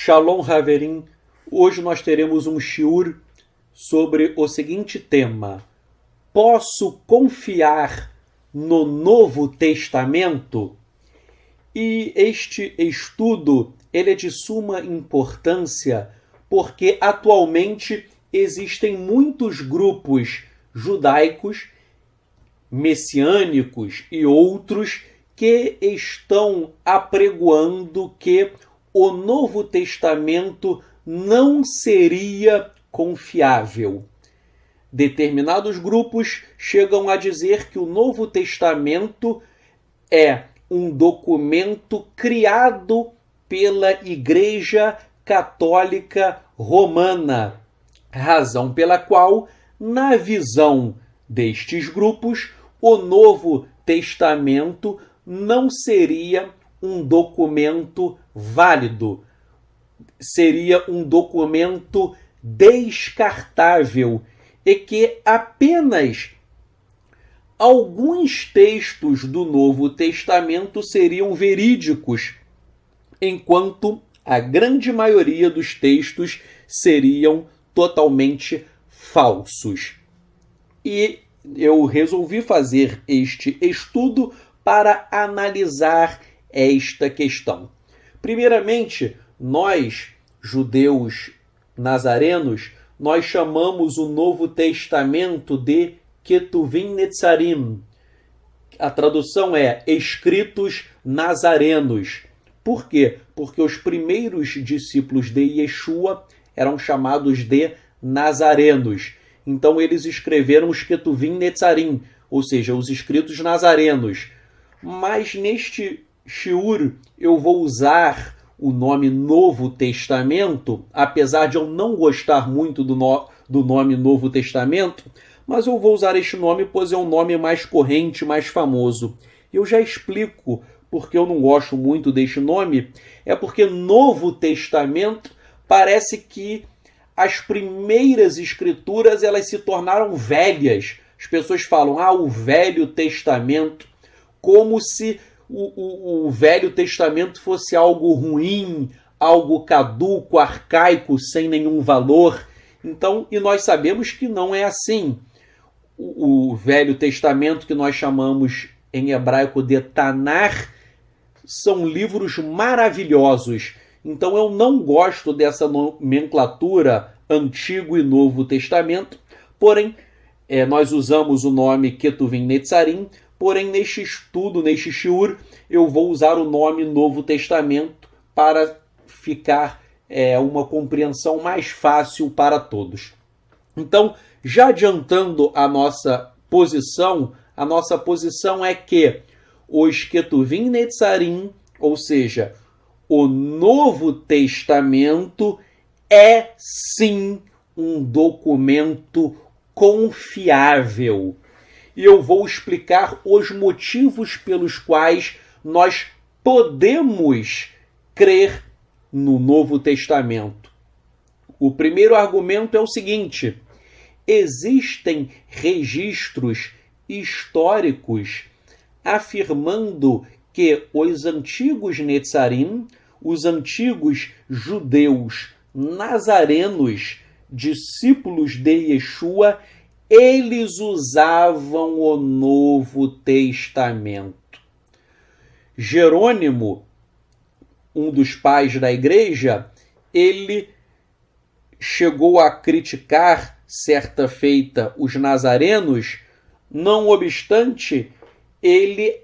Shalom Haverim, hoje nós teremos um shiur sobre o seguinte tema: posso confiar no Novo Testamento? E este estudo ele é de suma importância porque atualmente existem muitos grupos judaicos, messiânicos e outros que estão apregoando que o Novo Testamento não seria confiável. Determinados grupos chegam a dizer que o Novo Testamento é um documento criado pela Igreja Católica Romana, razão pela qual, na visão destes grupos, o Novo Testamento não seria um documento válido, seria um documento descartável e que apenas alguns textos do Novo Testamento seriam verídicos, enquanto a grande maioria dos textos seriam totalmente falsos. E eu resolvi fazer este estudo para analisar esta questão. Primeiramente, nós, judeus nazarenos, nós chamamos o Novo Testamento de Ketuvim Netzarim. A tradução é escritos nazarenos. Por quê? Porque os primeiros discípulos de Yeshua eram chamados de nazarenos. Então eles escreveram os Ketuvim Netzarim, ou seja, os escritos nazarenos. Mas neste shiur eu vou usar o nome Novo Testamento, apesar de eu não gostar muito do nome Novo Testamento, mas eu vou usar este nome pois é um nome mais corrente, mais famoso. Eu já explico porque eu não gosto muito deste nome, é porque Novo Testamento parece que as primeiras escrituras elas se tornaram velhas. As pessoas falam, o Velho Testamento, como se o Velho Testamento fosse algo ruim, algo caduco, arcaico, sem nenhum valor. Então, e nós sabemos que não é assim. O Velho Testamento, que nós chamamos em hebraico de Tanar, são livros maravilhosos. Então eu não gosto dessa nomenclatura Antigo e Novo Testamento, porém nós usamos o nome Ketuvim Netzarim, porém neste estudo, neste shiur, eu vou usar o nome Novo Testamento para ficar uma compreensão mais fácil para todos. Então, já adiantando a nossa posição é que os Ketuvim Netzarim, ou seja, o Novo Testamento é sim um documento confiável. E eu vou explicar os motivos pelos quais nós podemos crer no Novo Testamento. O primeiro argumento é o seguinte: existem registros históricos afirmando que os antigos Netzarim, os antigos judeus nazarenos, discípulos de Yeshua, eles usavam o Novo Testamento. Jerônimo, um dos pais da igreja, ele chegou a criticar certa feita os nazarenos, não obstante, ele,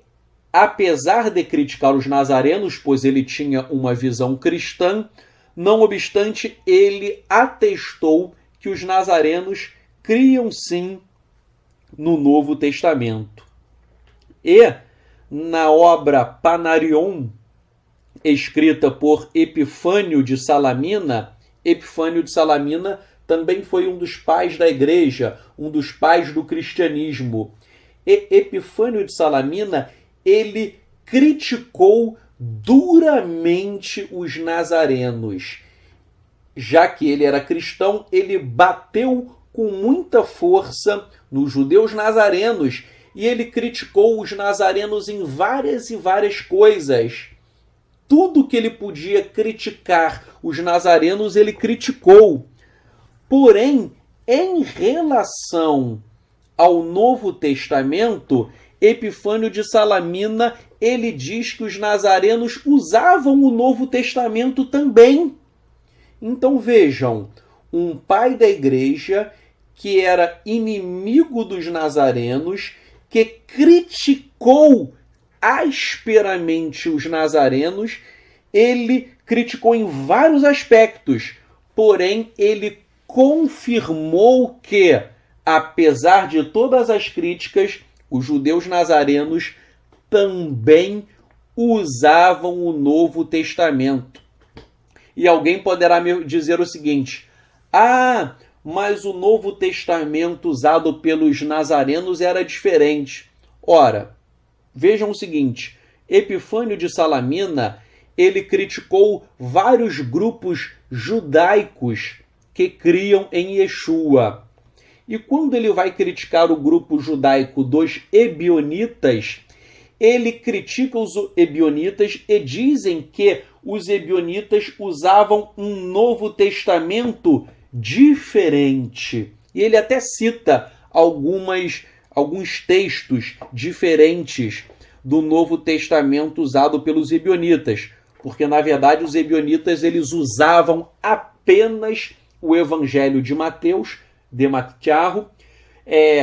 apesar de criticar os nazarenos, pois ele tinha uma visão cristã, não obstante, ele atestou que os nazarenos criam sim no Novo Testamento. E na obra Panarion, escrita por Epifânio de Salamina, Epifânio de Salamina também foi um dos pais da igreja, um dos pais do cristianismo. E Epifânio de Salamina, ele criticou duramente os nazarenos. Já que ele era cristão, ele bateu com muita força nos judeus nazarenos e ele criticou os nazarenos em várias e várias coisas tudo que ele podia criticar os nazarenos, ele criticou. Porém, em relação ao Novo Testamento, Epifânio de Salamina, ele diz que os nazarenos usavam o Novo Testamento também. Então vejam, um pai da igreja que era inimigo dos nazarenos, que criticou asperamente os nazarenos, ele criticou em vários aspectos, porém ele confirmou que, apesar de todas as críticas, os judeus nazarenos também usavam o Novo Testamento. E alguém poderá me dizer o seguinte: ah, mas o Novo Testamento usado pelos nazarenos era diferente. Ora, vejam o seguinte, Epifânio de Salamina, ele criticou vários grupos judaicos que criam em Yeshua. E quando ele vai criticar o grupo judaico dos ebionitas, ele critica os ebionitas e dizem que os ebionitas usavam um Novo Testamento diferente. E ele até cita alguns textos diferentes do Novo Testamento usado pelos ebionitas, porque na verdade os ebionitas eles usavam apenas o Evangelho de Mateus, de Matiarro,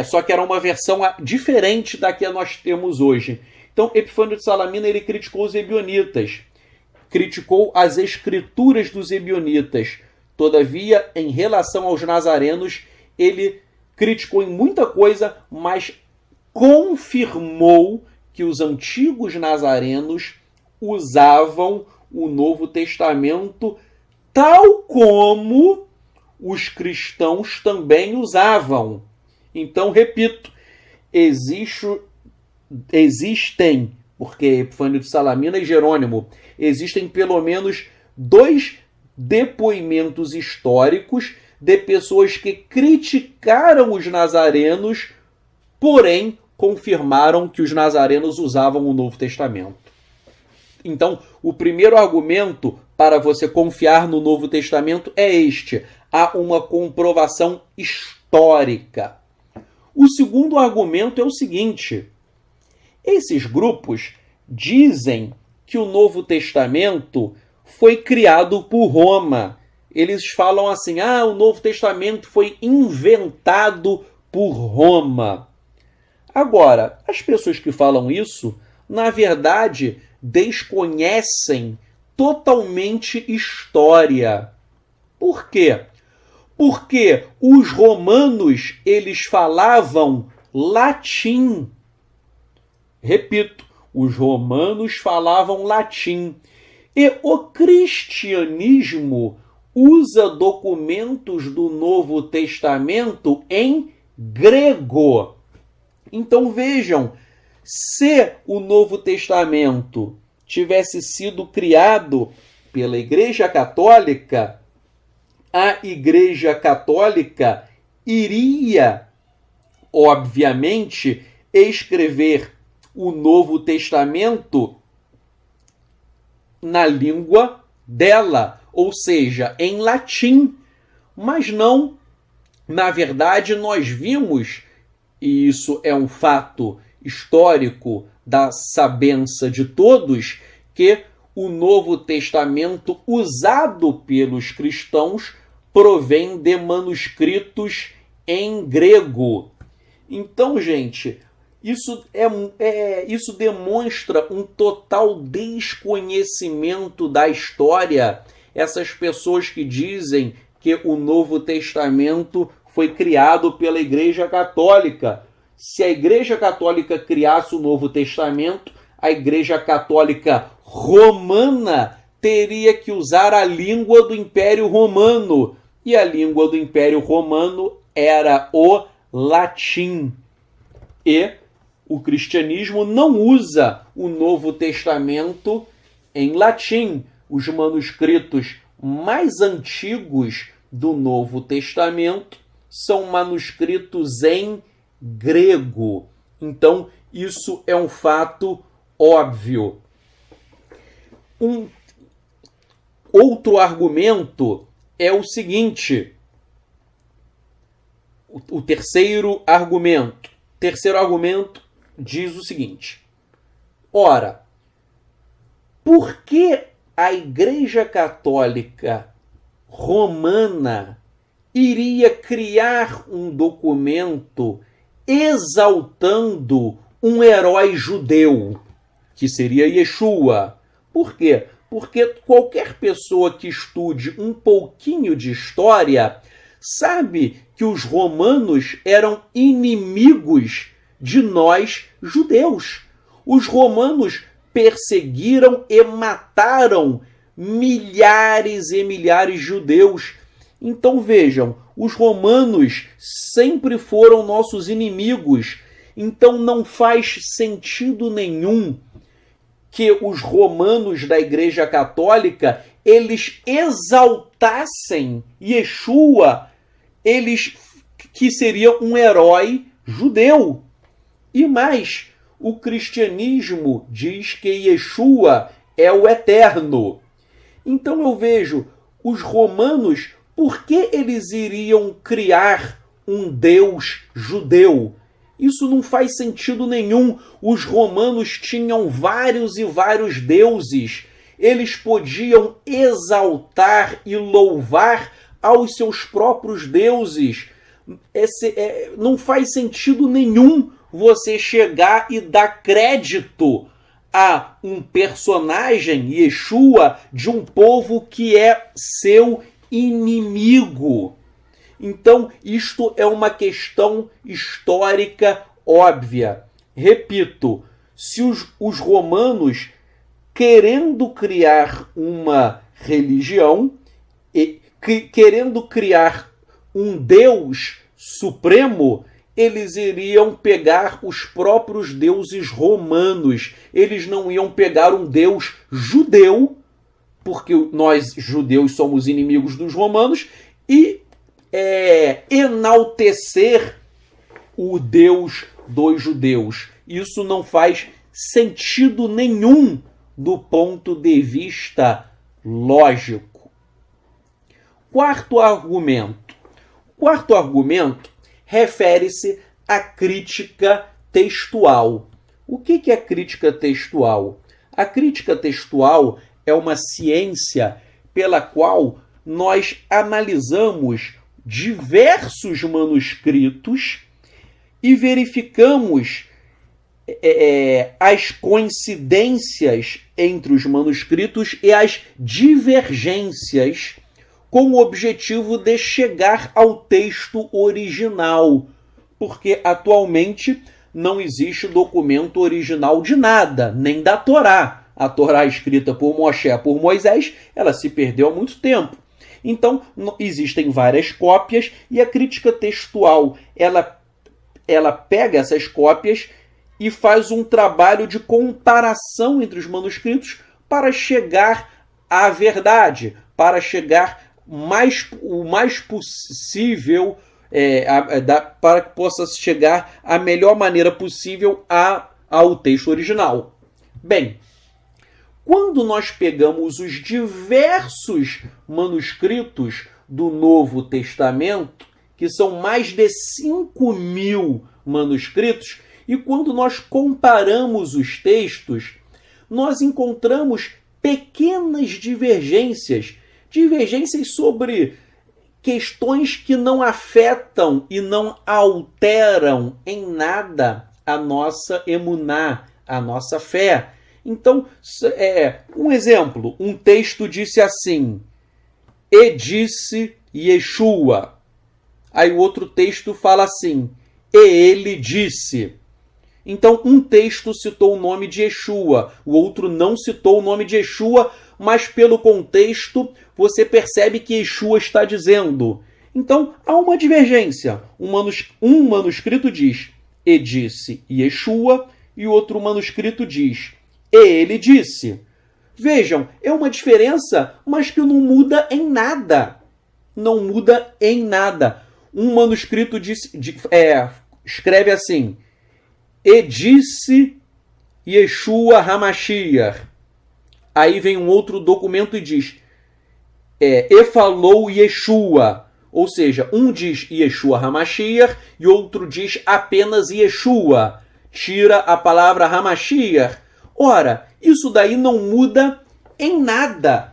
só que era uma versão diferente da que nós temos hoje. Então Epifânio de Salamina ele criticou os ebionitas, criticou as escrituras dos ebionitas. Todavia, em relação aos nazarenos, ele criticou em muita coisa, mas confirmou que os antigos nazarenos usavam o Novo Testamento tal como os cristãos também usavam. Então, repito, existem, porque Epifânio de Salamina e Jerônimo, existem pelo menos 2 depoimentos históricos de pessoas que criticaram os nazarenos, porém confirmaram que os nazarenos usavam o Novo Testamento. Então, o primeiro argumento para você confiar no Novo Testamento é este: há uma comprovação histórica. O segundo argumento é o seguinte: esses grupos dizem que o Novo Testamento foi criado por Roma. Eles falam assim: o Novo Testamento foi inventado por Roma. Agora, as pessoas que falam isso, na verdade, desconhecem totalmente história. Por quê? Porque os romanos, eles falavam latim. Repito, os romanos falavam latim. E o cristianismo usa documentos do Novo Testamento em grego. Então vejam, se o Novo Testamento tivesse sido criado pela Igreja Católica, a Igreja Católica iria, obviamente, escrever o Novo Testamento na língua dela, ou seja, em latim. Mas não, na verdade, nós vimos, e isso é um fato histórico da sabença de todos, que o Novo Testamento usado pelos cristãos provém de manuscritos em grego. Então, gente, isso demonstra um total desconhecimento da história. Essas pessoas que dizem que o Novo Testamento foi criado pela Igreja Católica. Se a Igreja Católica criasse o Novo Testamento, a Igreja Católica Romana teria que usar a língua do Império Romano. E a língua do Império Romano era o latim. E o cristianismo não usa o Novo Testamento em latim. Os manuscritos mais antigos do Novo Testamento são manuscritos em grego. Então, isso é um fato óbvio. Um outro argumento é o seguinte. O terceiro argumento. Terceiro argumento diz o seguinte. Ora, por que a Igreja Católica Romana iria criar um documento exaltando um herói judeu, que seria Yeshua? Por quê? Porque qualquer pessoa que estude um pouquinho de história sabe que os romanos eram inimigos de nós judeus. Os romanos perseguiram e mataram milhares e milhares de judeus. Então vejam, os romanos sempre foram nossos inimigos. Então não faz sentido nenhum que os romanos da Igreja Católica eles exaltassem Yeshua, eles que seria um herói judeu. E mais, o cristianismo diz que Yeshua é o eterno. Então eu vejo, os romanos, por que eles iriam criar um Deus judeu? Isso não faz sentido nenhum. Os romanos tinham vários e vários deuses. Eles podiam exaltar e louvar aos seus próprios deuses. Não faz sentido nenhum você chegar e dar crédito a um personagem, Yeshua, de um povo que é seu inimigo. Então, isto é uma questão histórica óbvia. Repito, se os romanos, querendo criar uma religião, querendo criar um Deus supremo, eles iriam pegar os próprios deuses romanos. Eles não iam pegar um Deus judeu, porque nós judeus somos inimigos dos romanos, e enaltecer o Deus dos judeus. Isso não faz sentido nenhum do ponto de vista lógico. Quarto argumento. Quarto argumento refere-se à crítica textual. O que é crítica textual? A crítica textual é uma ciência pela qual nós analisamos diversos manuscritos e verificamos as coincidências entre os manuscritos e as divergências com o objetivo de chegar ao texto original, porque atualmente não existe documento original de nada, nem da Torá. A Torá escrita por Moshe, por Moisés, ela se perdeu há muito tempo. Então, existem várias cópias e a crítica textual, ela pega essas cópias e faz um trabalho de comparação entre os manuscritos para chegar à verdade, para chegar o mais possível, para que possa chegar a melhor maneira possível ao texto original. Bem, quando nós pegamos os diversos manuscritos do Novo Testamento, que são mais de 5.000 manuscritos, e quando nós comparamos os textos, nós encontramos pequenas divergências sobre questões que não afetam e não alteram em nada a nossa emuná, a nossa fé. Então, um exemplo, um texto disse assim, e disse Yeshua. Aí o outro texto fala assim, e ele disse. Então, um texto citou o nome de Yeshua, o outro não citou o nome de Yeshua, mas pelo contexto você percebe que Yeshua está dizendo. Então, há uma divergência. Um manuscrito diz, e disse Yeshua, e o outro manuscrito diz, e ele disse. Vejam, é uma diferença, mas que não muda em nada. Não muda em nada. Um manuscrito escreve assim, e disse Yeshua HaMashiach. Aí vem um outro documento e diz, e falou Yeshua. Ou seja, um diz Yeshua HaMashiach e outro diz apenas Yeshua. Tira a palavra HaMashiach. Ora, isso daí não muda em nada.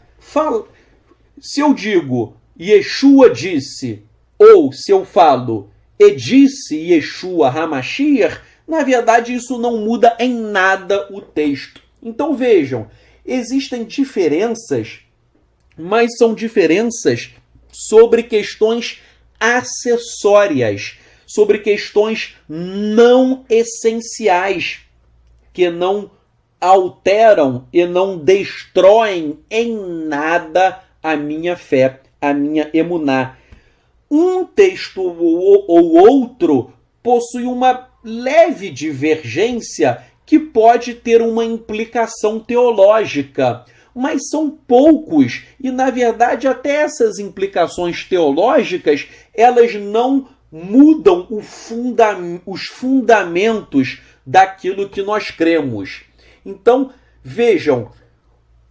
Se eu digo Yeshua disse, ou se eu falo e disse Yeshua HaMashiach, na verdade isso não muda em nada o texto. Então vejam, existem diferenças, mas são diferenças sobre questões acessórias, sobre questões não essenciais, que não alteram e não destroem em nada a minha fé, a minha emuná. Um texto ou outro possui uma leve divergência que pode ter uma implicação teológica, mas são poucos e, na verdade, até essas implicações teológicas, elas não mudam os fundamentos daquilo que nós cremos. Então, vejam,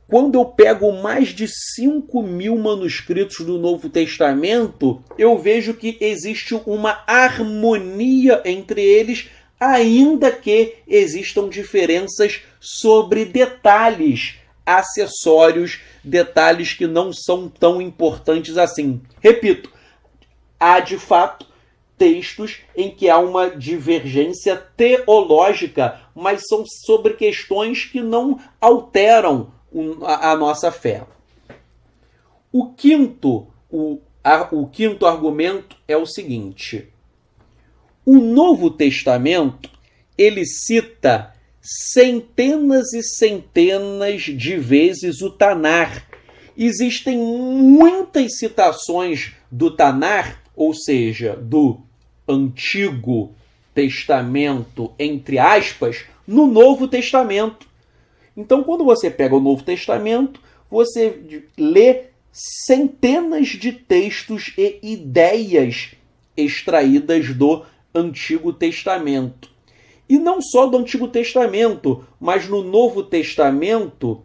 quando eu pego mais de 5.000 manuscritos do Novo Testamento, eu vejo que existe uma harmonia entre eles, ainda que existam diferenças sobre detalhes acessórios, detalhes que não são tão importantes assim. Repito, há de fato textos em que há uma divergência teológica, mas são sobre questões que não alteram a nossa fé. O quinto argumento é o seguinte: o Novo Testamento ele cita centenas e centenas de vezes o Tanar. Existem muitas citações do Tanar, ou seja, do Antigo Testamento, entre aspas, no Novo Testamento. Então, quando você pega o Novo Testamento, você lê centenas de textos e ideias extraídas do Antigo Testamento. E não só do Antigo Testamento, mas no Novo Testamento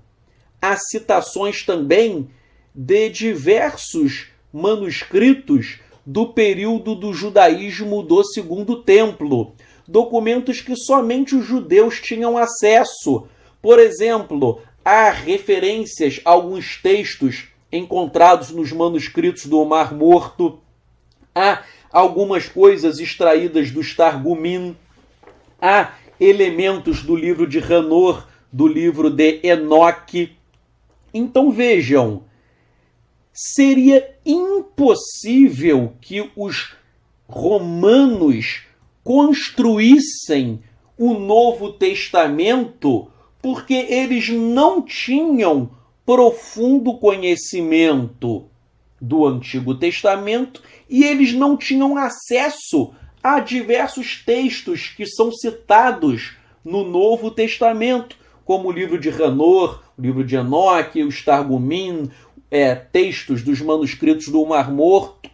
há citações também de diversos manuscritos do período do judaísmo do Segundo Templo, documentos que somente os judeus tinham acesso. Por exemplo, há referências a alguns textos encontrados nos manuscritos do Mar Morto, há algumas coisas extraídas dos Targumim, há elementos do livro de Hanor, do livro de Enoque. Então vejam, seria impossível que os romanos construíssem o Novo Testamento porque eles não tinham profundo conhecimento do Antigo Testamento e eles não tinham acesso a diversos textos que são citados no Novo Testamento, como o livro de Hanor, o livro de Enoque, os Targumim, textos dos manuscritos do Mar Morto.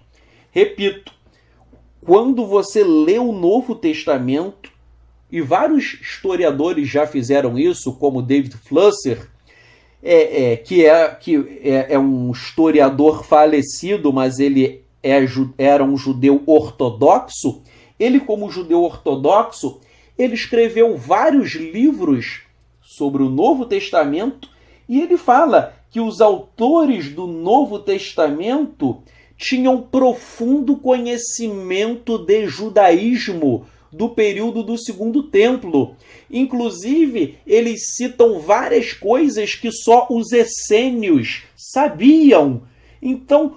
Repito, quando você lê o Novo Testamento, e vários historiadores já fizeram isso, como David Flusser, que é um historiador falecido, mas ele era um judeu ortodoxo. Ele, como judeu ortodoxo, ele escreveu vários livros sobre o Novo Testamento e ele fala que os autores do Novo Testamento tinham profundo conhecimento de judaísmo do período do Segundo Templo. Inclusive, eles citam várias coisas que só os essênios sabiam. Então,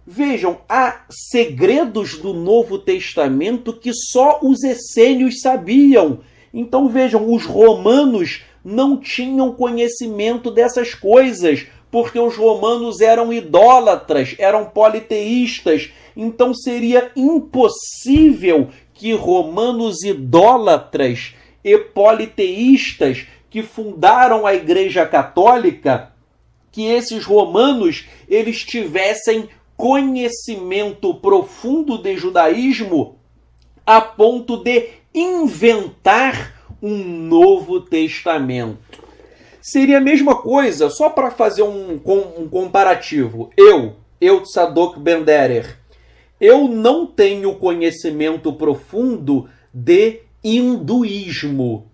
vejam, há segredos do Novo Testamento que só os essênios sabiam. Então, vejam, os romanos não tinham conhecimento dessas coisas, porque os romanos eram idólatras, eram politeístas. Então, seria impossível que romanos idólatras e politeístas que fundaram a Igreja Católica, que esses romanos eles tivessem conhecimento profundo de judaísmo a ponto de inventar um Novo Testamento. Seria a mesma coisa, só para fazer um comparativo. Eu, Eu, Tzadok Ben-Derer, eu não tenho conhecimento profundo de hinduísmo.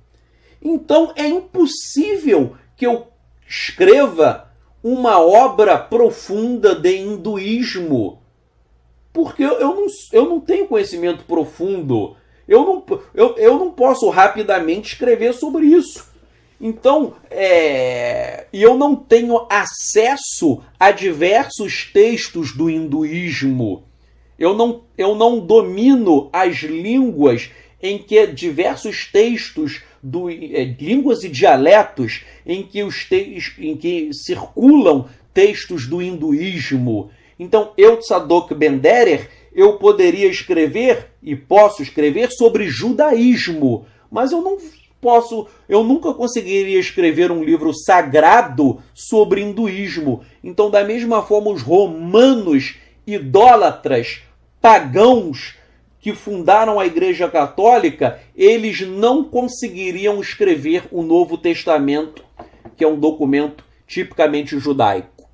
Então é impossível que eu escreva uma obra profunda de hinduísmo, porque eu não tenho conhecimento profundo. Eu não posso rapidamente escrever sobre isso. Então, e eu não tenho acesso a diversos textos do hinduísmo. Eu não domino as línguas em que diversos textos, línguas e dialetos, em que circulam textos do hinduísmo. Então, eu, Tzadok Ben-Derer, eu poderia escrever, e posso escrever, sobre judaísmo, mas eu nunca conseguiria escrever um livro sagrado sobre hinduísmo. Então, da mesma forma, os romanos idólatras, pagãos, que fundaram a Igreja Católica, eles não conseguiriam escrever o Novo Testamento, que é um documento tipicamente judaico.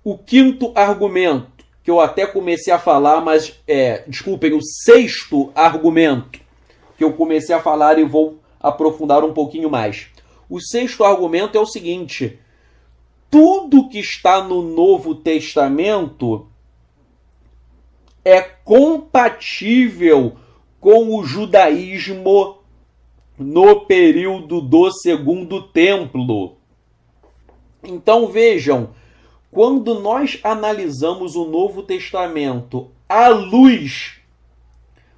O quinto argumento, que eu até comecei a falar, mas, desculpem, o sexto argumento, que eu comecei a falar e vou aprofundar um pouquinho mais. O sexto argumento é o seguinte: tudo que está no Novo Testamento é compatível com o judaísmo no período do Segundo Templo. Então vejam, quando nós analisamos o Novo Testamento à luz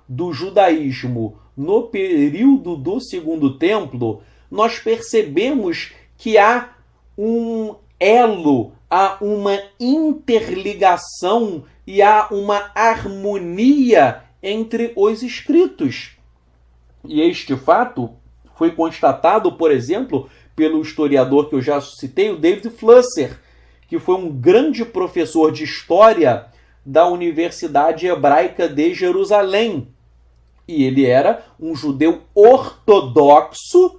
do judaísmo no período do Segundo Templo, nós percebemos que há um elo, há uma interligação e há uma harmonia entre os escritos. E este fato foi constatado, por exemplo, pelo historiador que eu já citei, o David Flusser, que foi um grande professor de história da Universidade Hebraica de Jerusalém. E ele era um judeu ortodoxo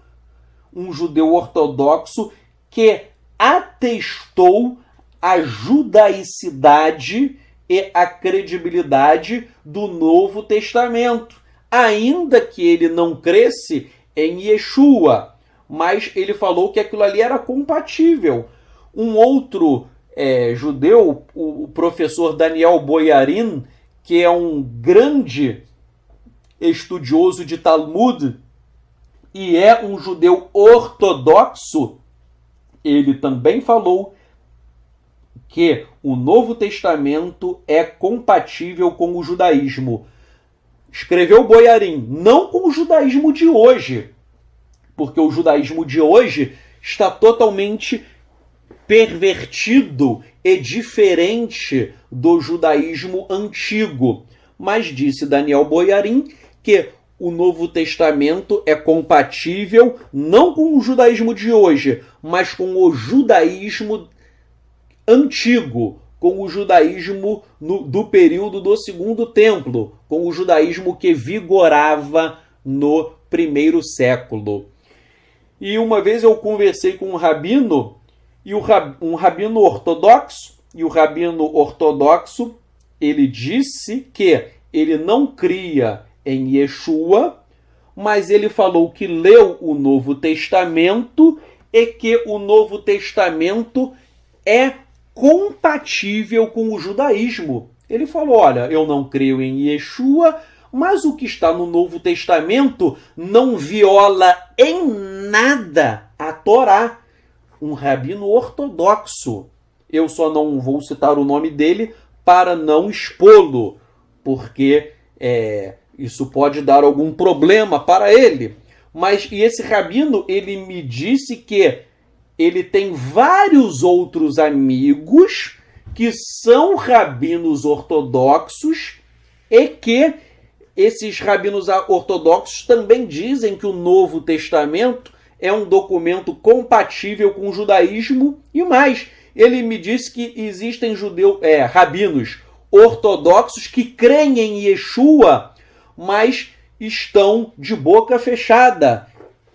que atestou a judaicidade e a credibilidade do Novo Testamento, ainda que ele não cresce em Yeshua, mas ele falou que aquilo ali era compatível. Um outro judeu, o professor Daniel Boyarin, que é um grande estudioso de Talmud e é um judeu ortodoxo, ele também falou que o Novo Testamento é compatível com o judaísmo. Escreveu Boyarin, não com o judaísmo de hoje, porque o judaísmo de hoje está totalmente pervertido e diferente do judaísmo antigo. Mas disse Daniel Boyarin que o Novo Testamento é compatível não com o judaísmo de hoje, mas com o judaísmo antigo, com o judaísmo do período do Segundo Templo, com o judaísmo que vigorava no primeiro século. E uma vez eu conversei com um rabino, um rabino ortodoxo, e o rabino ortodoxo, ele disse que ele não cria em Yeshua, mas ele falou que leu o Novo Testamento e que o Novo Testamento é compatível com o judaísmo. Ele falou, olha, eu não creio em Yeshua, mas o que está no Novo Testamento não viola em nada a Torá. Um rabino ortodoxo. Eu só não vou citar o nome dele para não expô-lo, porque isso pode dar algum problema para ele. E esse rabino, ele me disse que ele tem vários outros amigos que são rabinos ortodoxos e que esses rabinos ortodoxos também dizem que o Novo Testamento é um documento compatível com o judaísmo e mais. Ele me disse que existem rabinos ortodoxos que creem em Yeshua, mas estão de boca fechada.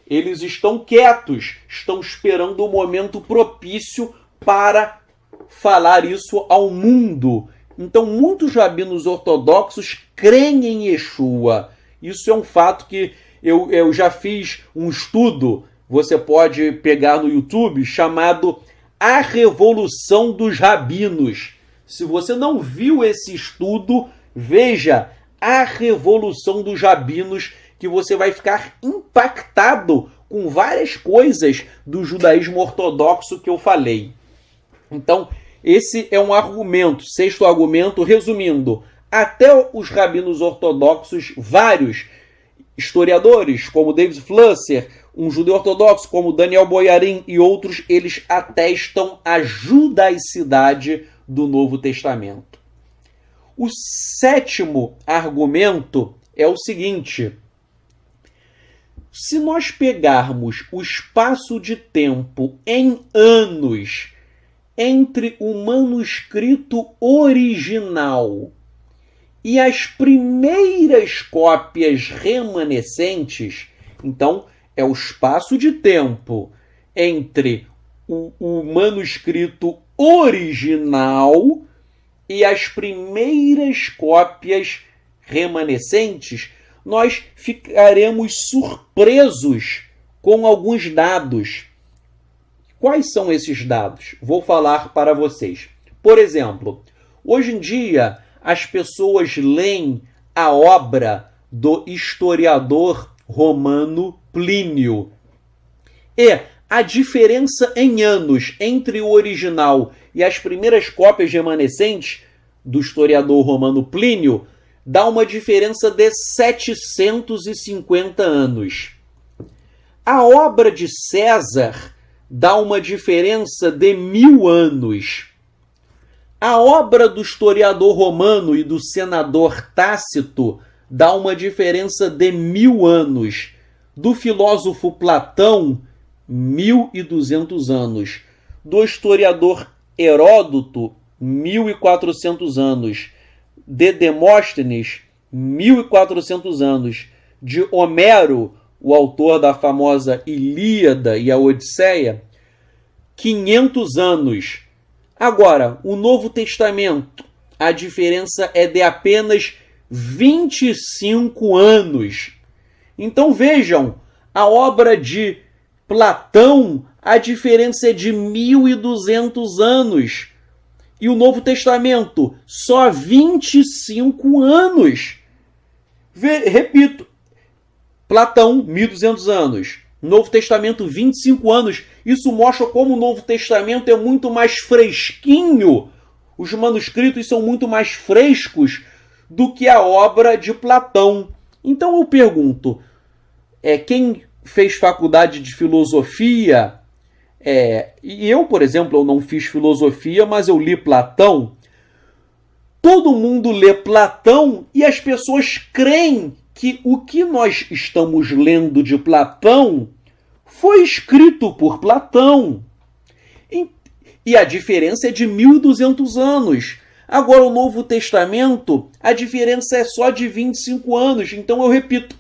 Eles estão quietos, estão esperando o momento propício para falar isso ao mundo. Então, muitos rabinos ortodoxos creem em Yeshua. Isso é um fato que eu já fiz um estudo, você pode pegar no YouTube, chamado A Revolução dos Rabinos. Se você não viu esse estudo, veja A Revolução dos Rabinos, que você vai ficar impactado com várias coisas do judaísmo ortodoxo que eu falei. Então, esse é um argumento. Sexto argumento, resumindo, até os rabinos ortodoxos, vários historiadores, como David Flusser, um judeu ortodoxo, como Daniel Boyarin e outros, eles atestam a judaicidade do Novo Testamento. O sétimo argumento é o seguinte: se nós pegarmos o espaço de tempo em anos entre o manuscrito original e as primeiras cópias remanescentes, então é o espaço de tempo entre o manuscrito original e as primeiras cópias remanescentes, nós ficaremos surpresos com alguns dados. Quais são esses dados? Vou falar para vocês. Por exemplo, hoje em dia as pessoas leem a obra do historiador romano Plínio. E a diferença em anos entre o original e as primeiras cópias remanescentes do historiador romano Plínio dá uma diferença de 750 anos. A obra de César dá uma diferença de 1000 anos. A obra do historiador romano e do senador Tácito dá uma diferença de 1000 anos. Do filósofo Platão, 1200 anos. Do historiador Heródoto, 1400 anos. De Demóstenes, 1400 anos. De Homero, o autor da famosa Ilíada e a Odisseia, 500 anos. Agora, o Novo Testamento, a diferença é de apenas 25 anos. Então vejam, a obra de Platão, a diferença é de 1200 anos. E o Novo Testamento, só 25 anos. Repito, Platão, 1200 anos. Novo Testamento, 25 anos. Isso mostra como o Novo Testamento é muito mais fresquinho. Os manuscritos são muito mais frescos do que a obra de Platão. Então eu pergunto, quem fez faculdade de filosofia, e eu, por exemplo, eu não fiz filosofia, mas eu li Platão. Todo mundo lê Platão e as pessoas creem que o que nós estamos lendo de Platão foi escrito por Platão. E a diferença é de 1200 anos. Agora, o Novo Testamento, a diferença é só de 25 anos. Então, eu repito,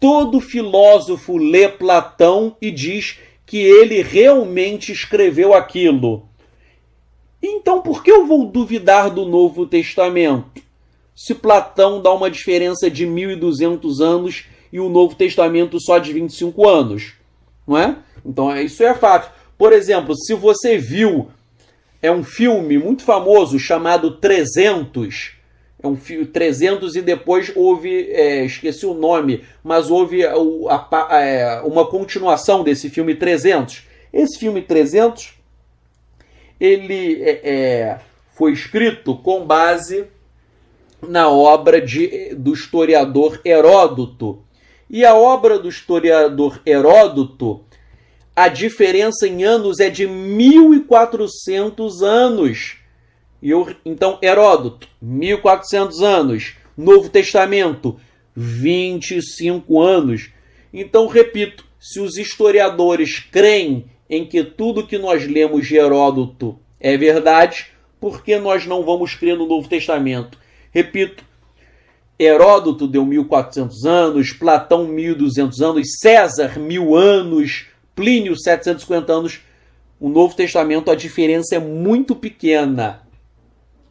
todo filósofo lê Platão e diz que ele realmente escreveu aquilo. Então, por que eu vou duvidar do Novo Testamento? Se Platão dá uma diferença de 1200 anos e o Novo Testamento só de 25 anos, não é? Então, isso é fato. Por exemplo, se você viu um filme muito famoso chamado 300, é um filme 300 e depois houve, esqueci o nome, mas houve uma continuação desse filme 300. Esse filme 300, ele foi escrito com base na obra do historiador Heródoto. E a obra do historiador Heródoto, a diferença em anos é de 1400 anos. Então, Heródoto, 1400 anos. Novo Testamento, 25 anos. Então, repito, se os historiadores creem em que tudo que nós lemos de Heródoto é verdade, por que nós não vamos crer no Novo Testamento? Repito, Heródoto deu 1400 anos, Platão 1200 anos, César 1000 anos, Plínio 750 anos. O Novo Testamento, a diferença é muito pequena.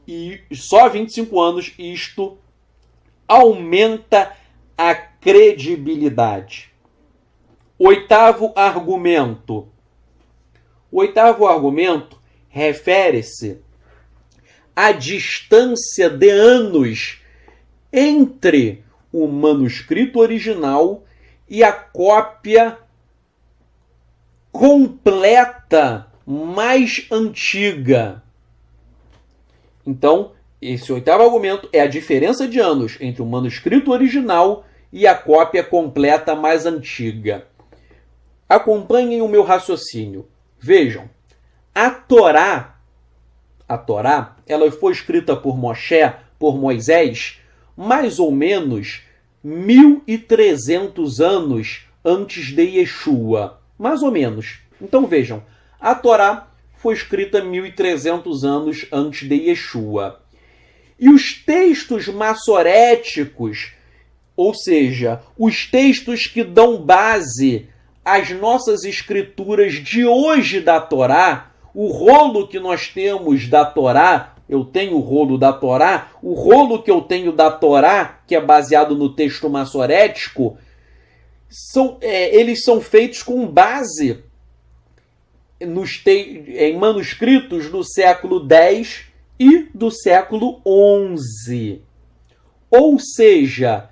E só há 25 anos isto aumenta a credibilidade. Oitavo argumento. O oitavo argumento refere-se à distância de anos entre o manuscrito original e a cópia completa mais antiga. Então, esse oitavo argumento é a diferença de anos entre o manuscrito original e a cópia completa mais antiga. Acompanhem o meu raciocínio. Vejam, a Torá, ela foi escrita por Moisés, mais ou menos 1.300 anos antes de Yeshua. Mais ou menos. Então vejam, a Torá foi escrita 1.300 anos antes de Yeshua. E os textos massoréticos, ou seja, os textos que dão base às nossas escrituras de hoje da Torá, o rolo que nós temos da Torá, eu tenho o rolo da Torá, o rolo que eu tenho da Torá, que é baseado no texto massorético, eles são feitos com base em manuscritos do século X e do século XI. Ou seja,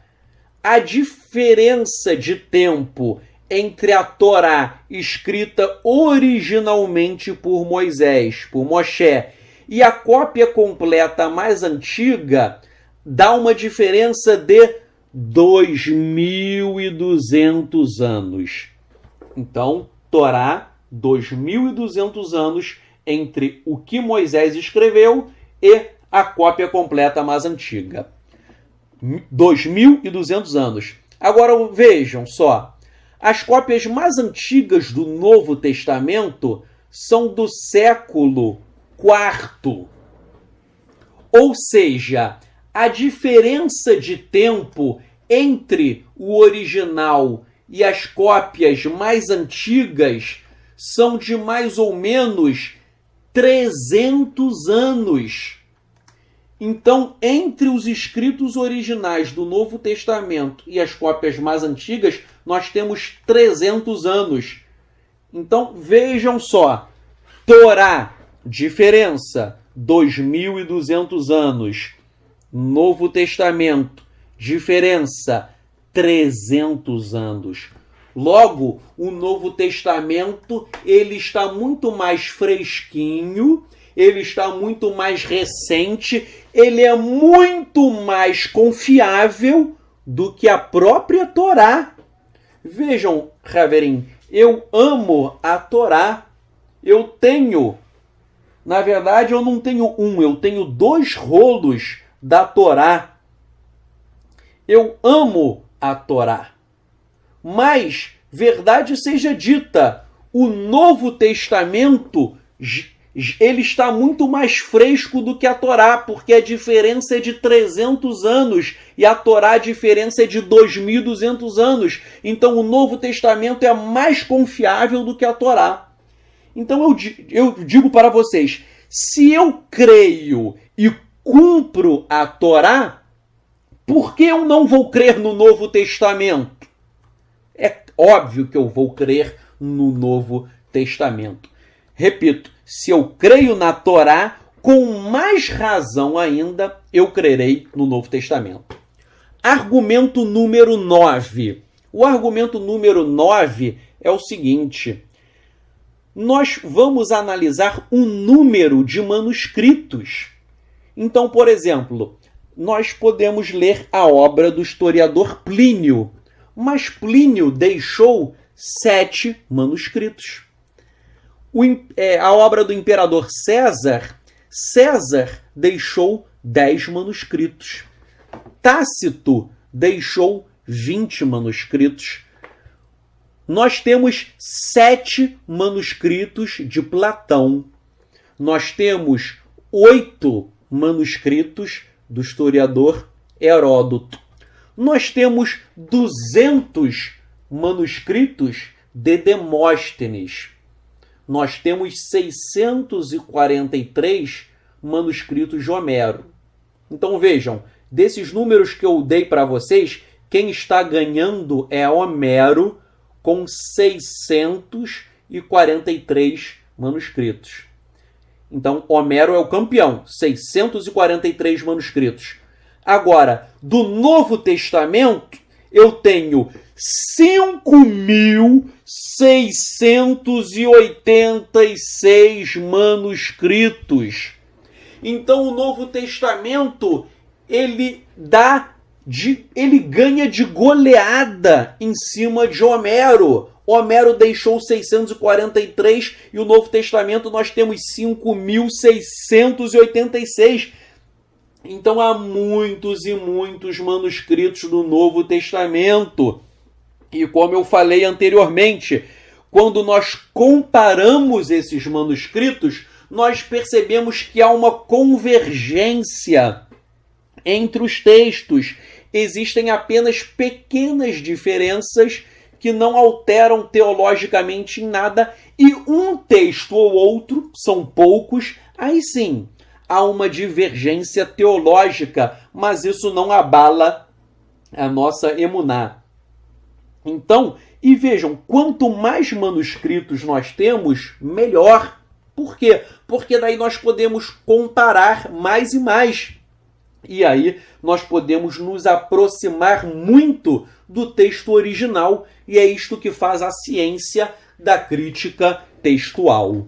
a diferença de tempo entre a Torá escrita originalmente por Moisés, por Moshe, e a cópia completa mais antiga dá uma diferença de 2.200 anos. Então, Torá, 2.200 anos entre o que Moisés escreveu e a cópia completa mais antiga. 2.200 anos. Agora vejam só, as cópias mais antigas do Novo Testamento são do século IV. Ou seja, a diferença de tempo entre o original e as cópias mais antigas são de mais ou menos 300 anos. Então, entre os escritos originais do Novo Testamento e as cópias mais antigas, nós temos 300 anos. Então, vejam só. Torá, diferença, 2.200 anos. Novo Testamento, diferença, 300 anos. Logo, o Novo Testamento ele está muito mais fresquinho, ele está muito mais recente, ele é muito mais confiável do que a própria Torá. Vejam, Haverim, eu amo a Torá. Eu tenho, na verdade, eu não tenho eu tenho 2 rolos da Torá. Eu amo a Torá. Mas, verdade seja dita, o Novo Testamento ele está muito mais fresco do que a Torá, porque a diferença é de 300 anos e a Torá a diferença é de 2.200 anos. Então o Novo Testamento é mais confiável do que a Torá. Então eu digo para vocês, se eu creio e cumpro a Torá, por que eu não vou crer no Novo Testamento? É óbvio que eu vou crer no Novo Testamento. Repito, se eu creio na Torá, com mais razão ainda, eu crerei no Novo Testamento. Argumento número 9. O argumento número 9 é o seguinte. Nós vamos analisar o número de manuscritos. Então, por exemplo, nós podemos ler a obra do historiador Plínio, mas Plínio deixou 7 manuscritos. A obra do imperador César deixou 10 manuscritos. Tácito deixou 20 manuscritos. Nós temos 7 manuscritos de Platão. Nós temos 8 manuscritos do historiador Heródoto. Nós temos 200 manuscritos de Demóstenes. nós temos 643 manuscritos de Homero. Então vejam, desses números que eu dei para vocês, quem está ganhando é Homero com 643 manuscritos. Então, Homero é o campeão, 643 manuscritos. Agora, do Novo Testamento, eu tenho 5.686 manuscritos. Então, o Novo Testamento, ele ganha de goleada em cima de Homero. Homero deixou 643 e o Novo Testamento nós temos 5.686. Então há muitos e muitos manuscritos do Novo Testamento. E como eu falei anteriormente, quando nós comparamos esses manuscritos, nós percebemos que há uma convergência entre os textos. Existem apenas pequenas diferenças que não alteram teologicamente em nada, e um texto ou outro, são poucos, aí sim, há uma divergência teológica, mas isso não abala a nossa emuná. Então, e vejam, quanto mais manuscritos nós temos, melhor. Por quê? Porque daí nós podemos comparar mais e mais. E aí nós podemos nos aproximar muito do texto original, e é isto que faz a ciência da crítica textual.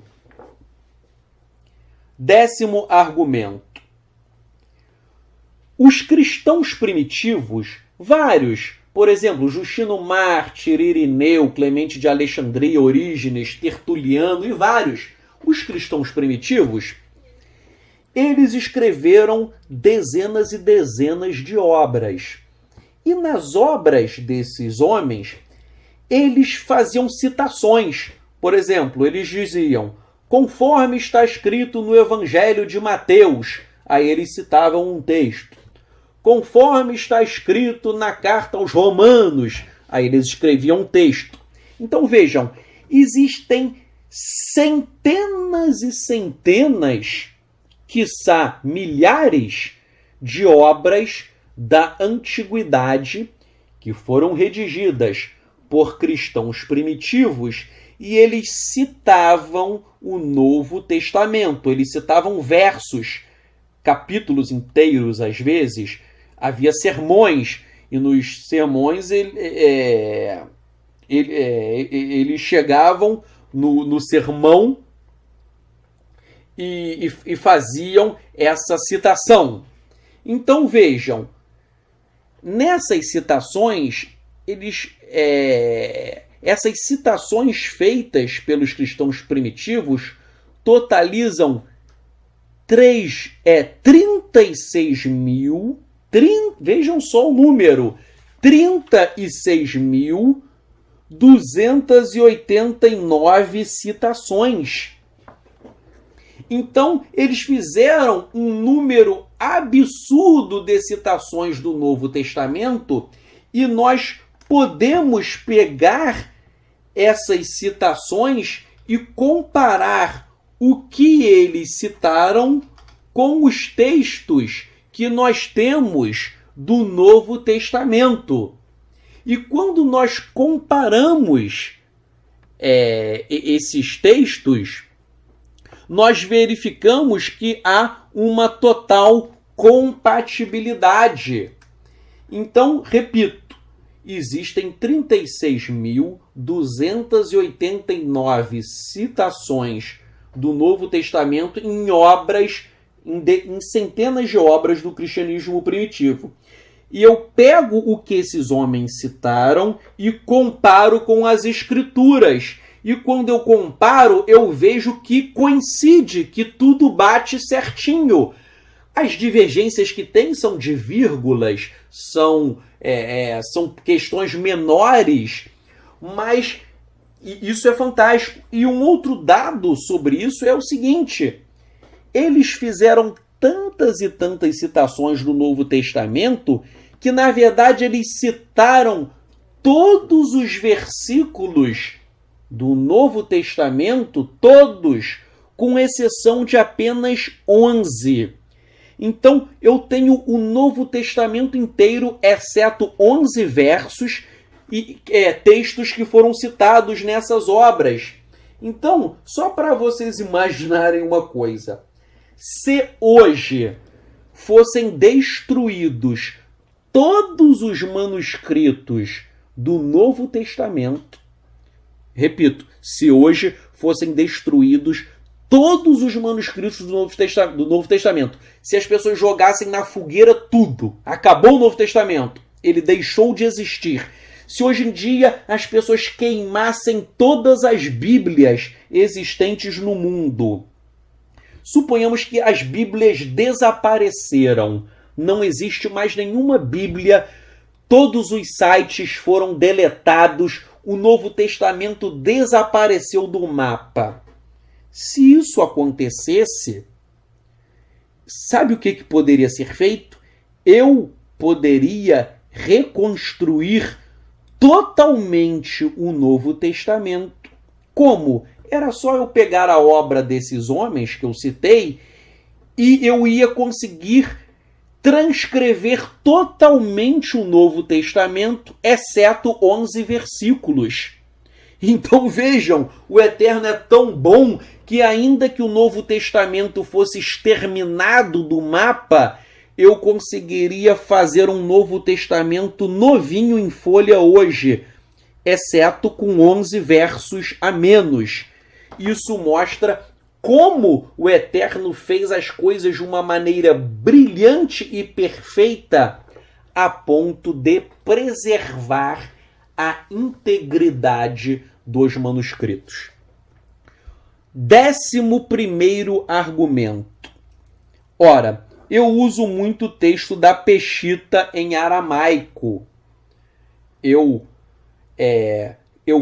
10º argumento. Os cristãos primitivos, vários, por exemplo, Justino Mártir, Irineu, Clemente de Alexandria, Orígenes, Tertuliano e vários, os cristãos primitivos, eles escreveram dezenas e dezenas de obras. E nas obras desses homens, eles faziam citações. Por exemplo, eles diziam, conforme está escrito no Evangelho de Mateus, aí eles citavam um texto. Conforme está escrito na carta aos Romanos, aí eles escreviam um texto. Então vejam, existem centenas e centenas, quiçá milhares, de obras da antiguidade que foram redigidas por cristãos primitivos e eles citavam o Novo Testamento, eles citavam versos, capítulos inteiros às vezes, havia sermões e nos sermões eles chegavam no sermão e faziam essa citação. Então vejam, nessas citações, essas citações feitas pelos cristãos primitivos totalizam 36 mil, vejam só o número, 36.289 citações. Então, eles fizeram um número absurdo de citações do Novo Testamento e nós podemos pegar essas citações e comparar o que eles citaram com os textos que nós temos do Novo Testamento. E quando nós comparamos esses textos, nós verificamos que há uma total compatibilidade. Então, repito, existem 36.289 citações do Novo Testamento em obras, em centenas de obras do cristianismo primitivo. E eu pego o que esses homens citaram e comparo com as Escrituras. E quando eu comparo, eu vejo que coincide, que tudo bate certinho. As divergências que tem são de vírgulas, são questões menores, mas isso é fantástico. E um outro dado sobre isso é o seguinte: eles fizeram tantas e tantas citações do Novo Testamento que, na verdade, eles citaram todos os versículos do Novo Testamento, todos, com exceção de apenas 11. Então, eu tenho o Novo Testamento inteiro, exceto 11 versos e textos que foram citados nessas obras. Então, só para vocês imaginarem uma coisa, se hoje fossem destruídos todos os manuscritos do Novo Testamento, repito, se hoje fossem destruídos todos os manuscritos do Novo Testamento, se as pessoas jogassem na fogueira tudo, acabou o Novo Testamento, ele deixou de existir. Se hoje em dia as pessoas queimassem todas as Bíblias existentes no mundo, suponhamos que as Bíblias desapareceram, não existe mais nenhuma Bíblia, todos os sites foram deletados, o Novo Testamento desapareceu do mapa. Se isso acontecesse, sabe o que poderia ser feito? Eu poderia reconstruir totalmente o Novo Testamento. Como? Era só eu pegar a obra desses homens que eu citei e eu ia conseguir transcrever totalmente o Novo Testamento, exceto 11 versículos. Então vejam, o Eterno é tão bom que ainda que o Novo Testamento fosse exterminado do mapa, eu conseguiria fazer um Novo Testamento novinho em folha hoje, exceto com 11 versos a menos. Isso mostra como o Eterno fez as coisas de uma maneira brilhante e perfeita, a ponto de preservar a integridade dos manuscritos. 11º argumento. Ora, eu uso muito o texto da Peshita em aramaico. Eu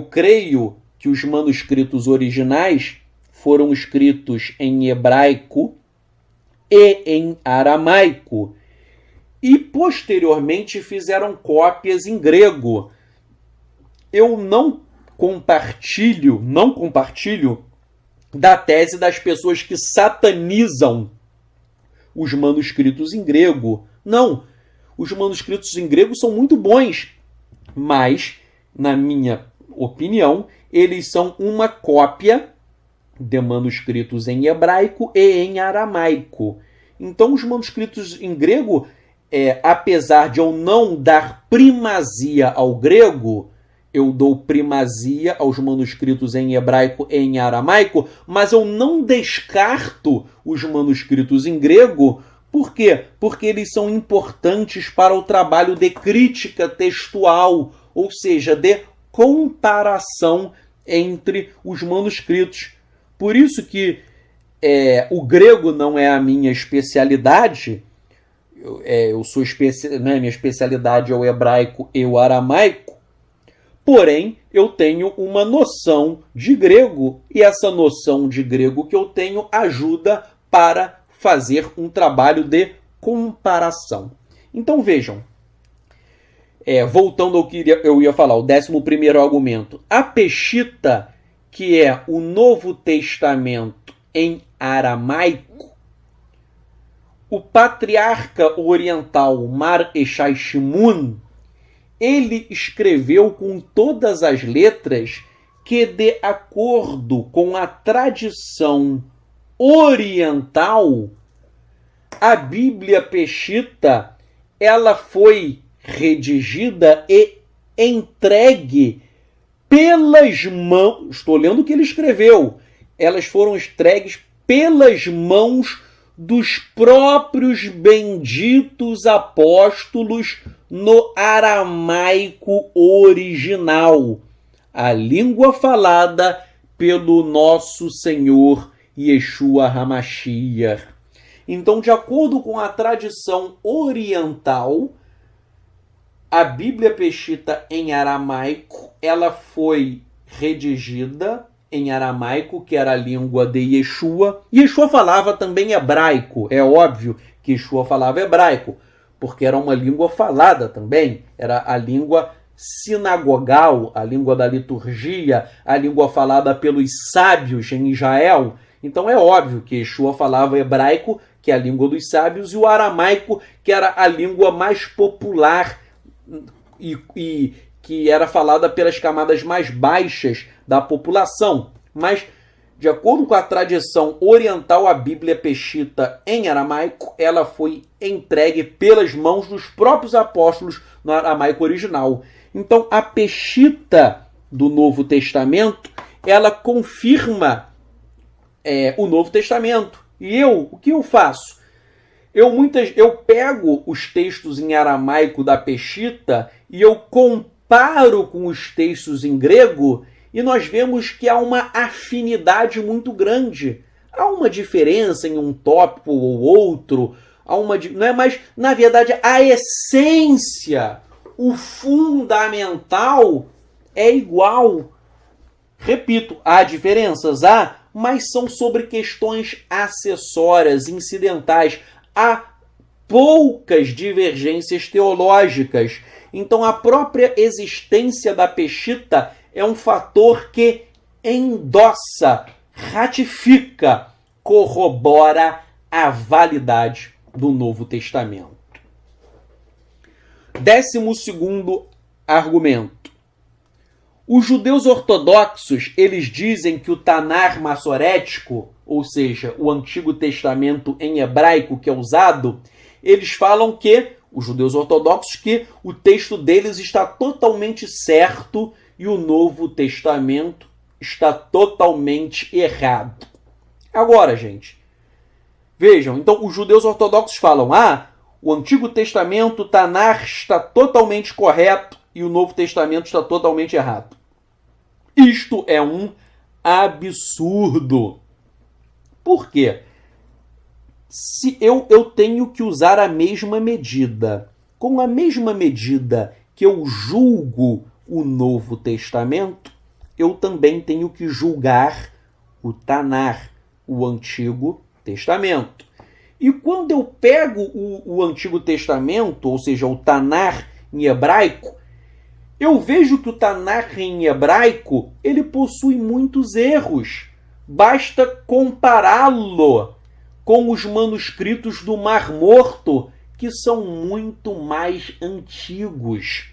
creio que os manuscritos originais foram escritos em hebraico e em aramaico, e posteriormente fizeram cópias em grego. Eu não compartilho da tese das pessoas que satanizam os manuscritos em grego. Não, os manuscritos em grego são muito bons, mas, na minha opinião, eles são uma cópia de manuscritos em hebraico e em aramaico. Então, os manuscritos em grego, apesar de eu não dar primazia ao grego, eu dou primazia aos manuscritos em hebraico e em aramaico, mas eu não descarto os manuscritos em grego. Por quê? Porque eles são importantes para o trabalho de crítica textual, ou seja, de comparação entre os manuscritos. Por isso que o grego não é a minha especialidade. Minha especialidade é o hebraico e o aramaico. Porém, eu tenho uma noção de grego, e essa noção de grego que eu tenho ajuda para fazer um trabalho de comparação. Então vejam, voltando ao que eu ia falar, o 11º argumento. A Peshita, que é o Novo Testamento em aramaico, o patriarca oriental Mar Eshai Shimun, ele escreveu com todas as letras que, de acordo com a tradição oriental, a Bíblia Peshita, ela foi redigida e entregue pelas mãos, estou lendo o que ele escreveu, elas foram entregues pelas mãos dos próprios benditos apóstolos no aramaico original, a língua falada pelo nosso Senhor Yeshua HaMashiach. Então, de acordo com a tradição oriental, a Bíblia Peshita em aramaico, ela foi redigida em aramaico, que era a língua de Yeshua. Yeshua falava também hebraico, é óbvio que Yeshua falava hebraico, porque era uma língua falada também, era a língua sinagogal, a língua da liturgia, a língua falada pelos sábios em Israel. Então é óbvio que Yeshua falava hebraico, que é a língua dos sábios, e o aramaico, que era a língua mais popular e que era falada pelas camadas mais baixas da população. Mas, de acordo com a tradição oriental, a Bíblia Peshita em aramaico, ela foi entregue pelas mãos dos próprios apóstolos no aramaico original. Então, a Peshita do Novo Testamento, ela confirma o Novo Testamento. E o que eu faço? Eu pego os textos em aramaico da Peshita e eu comparo com os textos em grego e nós vemos que há uma afinidade muito grande. Há uma diferença em um tópico ou outro, não é? Mas, na verdade, a essência, o fundamental é igual. Repito, há diferenças? Há, mas são sobre questões acessórias, incidentais. Há poucas divergências teológicas. Então, a própria existência da Peshita é um fator que endossa, ratifica, corrobora a validade do Novo Testamento. 12º argumento. Os judeus ortodoxos, eles dizem que o Tanar massorético, ou seja, o Antigo Testamento em hebraico que é usado, eles falam que, os judeus ortodoxos, que o texto deles está totalmente certo e o Novo Testamento está totalmente errado. Agora, gente, vejam, então os judeus ortodoxos falam, o Antigo Testamento, Tanar, está totalmente correto e o Novo Testamento está totalmente errado. Isto é um absurdo. Por quê? Se eu tenho que usar a mesma medida, com a mesma medida que eu julgo o Novo Testamento, eu também tenho que julgar o Tanar, o Antigo Testamento. E quando eu pego o Antigo Testamento, ou seja, o Tanar em hebraico, eu vejo que o Tanar em hebraico ele possui muitos erros. Basta compará-lo com os manuscritos do Mar Morto, que são muito mais antigos.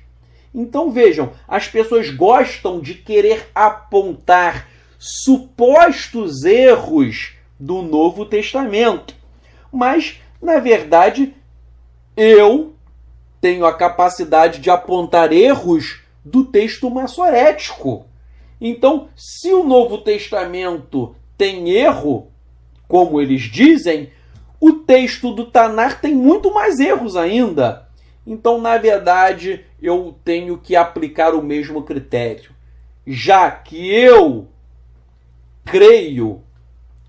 Então vejam, as pessoas gostam de querer apontar supostos erros do Novo Testamento. Mas, na verdade, eu tenho a capacidade de apontar erros do texto massorético. Então, se o Novo Testamento tem erro, como eles dizem, o texto do Tanar tem muito mais erros ainda. Então, na verdade, eu tenho que aplicar o mesmo critério. Já que eu creio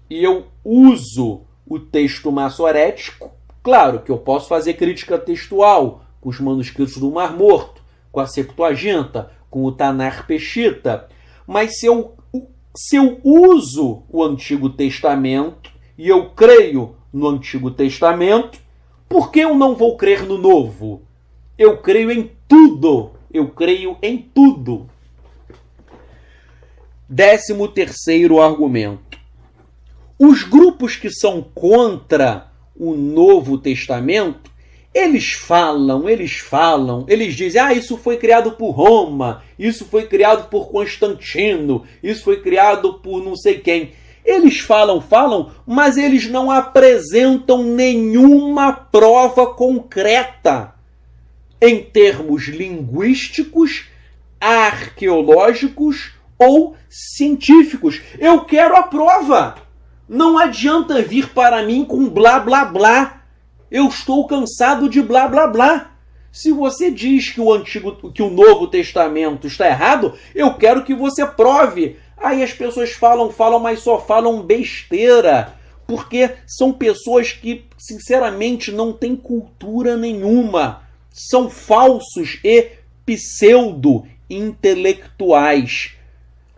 e eu uso o texto massorético, claro que eu posso fazer crítica textual com os manuscritos do Mar Morto, com a Septuaginta, com o Tanar Peshita, mas se eu uso o Antigo Testamento e eu creio no Antigo Testamento, por que eu não vou crer no Novo? Eu creio em tudo. Eu creio em tudo. 13º argumento. Os grupos que são contra o Novo Testamento, eles dizem, isso foi criado por Roma, isso foi criado por Constantino, isso foi criado por não sei quem. Eles falam, mas eles não apresentam nenhuma prova concreta em termos linguísticos, arqueológicos ou científicos. Eu quero a prova. Não adianta vir para mim com blá, blá, blá. Eu estou cansado de blá, blá, blá. Se você diz que o Novo Testamento está errado, eu quero que você prove. Aí as pessoas falam, mas só falam besteira. Porque são pessoas que, sinceramente, não têm cultura nenhuma. São falsos e pseudo-intelectuais.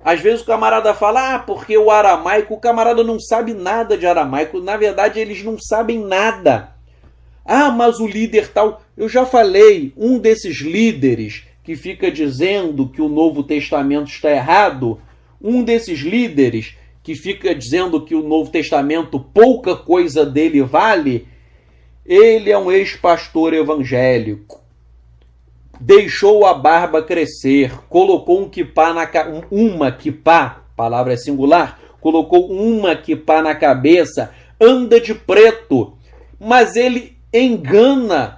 Às vezes o camarada fala, porque o aramaico, o camarada não sabe nada de aramaico. Na verdade, eles não sabem nada. Mas o líder tal... Eu já falei, um desses líderes que fica dizendo que o Novo Testamento está errado, um desses líderes que fica dizendo que o Novo Testamento, pouca coisa dele vale, ele é um ex-pastor evangélico. Deixou a barba crescer, colocou um quipá uma quipá, palavra é singular, colocou uma quipá na cabeça, anda de preto, mas ele engana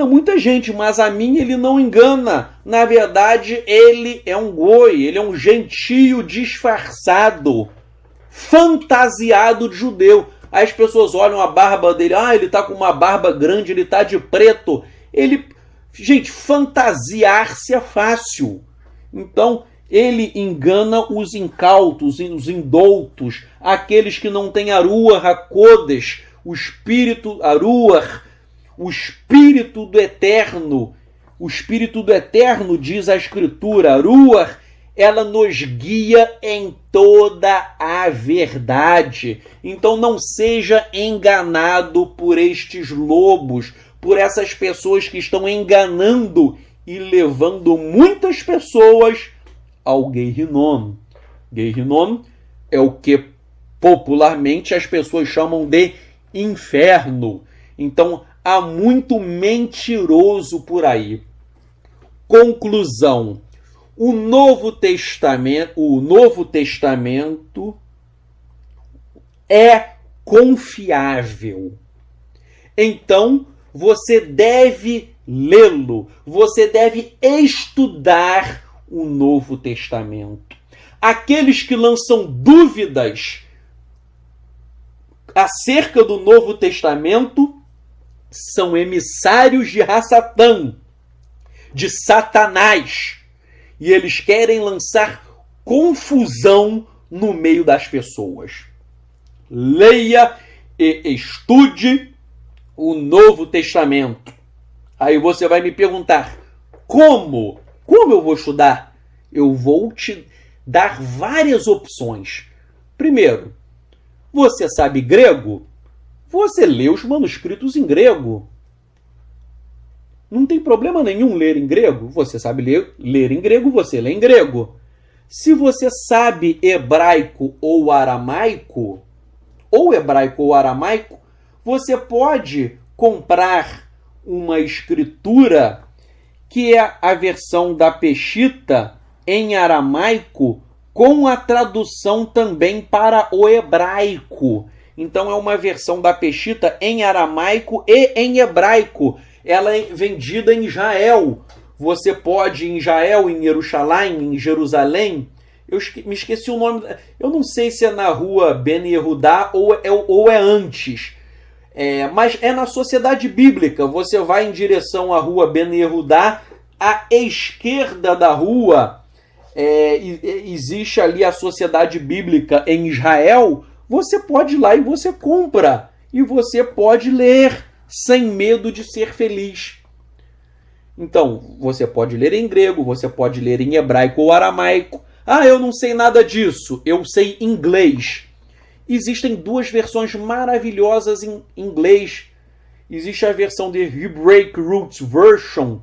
muita gente, mas a mim ele não engana. Na verdade, ele é um goi, ele é um gentio disfarçado, fantasiado de judeu. Aí as pessoas olham a barba dele, ele tá com uma barba grande, ele tá de preto. Gente, fantasiar-se é fácil. Então, ele engana os incautos, os indoutos, aqueles que não têm Aruach HaKodesh, o espírito Aruach, o espírito do eterno. O espírito do eterno, diz a Escritura, Aruach, ela nos guia em toda a verdade. Então não seja enganado por estes lobos, por essas pessoas que estão enganando e levando muitas pessoas ao Gehinnom. Gehinnom é o que popularmente as pessoas chamam de inferno. Então há muito mentiroso por aí. Conclusão. O Novo Testamento é confiável. Então, você deve lê-lo, você deve estudar o Novo Testamento. Aqueles que lançam dúvidas acerca do Novo Testamento são emissários de Hassatã, de Satanás. E eles querem lançar confusão no meio das pessoas. Leia e estude o Novo Testamento. Aí você vai me perguntar, como? Como eu vou estudar? Eu vou te dar várias opções. Primeiro, você sabe grego? Você lê os manuscritos em grego. Não tem problema nenhum ler em grego. Você sabe ler em grego, você lê em grego. Se você sabe hebraico ou aramaico, você pode comprar uma escritura que é a versão da Peshita em aramaico com a tradução também para o hebraico. Então é uma versão da Peshita em aramaico e em hebraico. Ela é vendida em Israel. Você pode em Israel, em Jerusalém, em Jerusalém. Eu me esqueci o nome. Eu não sei se é na rua Ben Yehudá ou é antes. Mas é na Sociedade Bíblica. Você vai em direção à rua Ben Yehudá. À esquerda da rua existe ali a Sociedade Bíblica em Israel. Você pode ir lá e você compra. E você pode ler sem medo de ser feliz. Então, você pode ler em grego, você pode ler em hebraico ou aramaico. Eu não sei nada disso, eu sei inglês. Existem duas versões maravilhosas em inglês. Existe a versão de Hebraic Roots Version,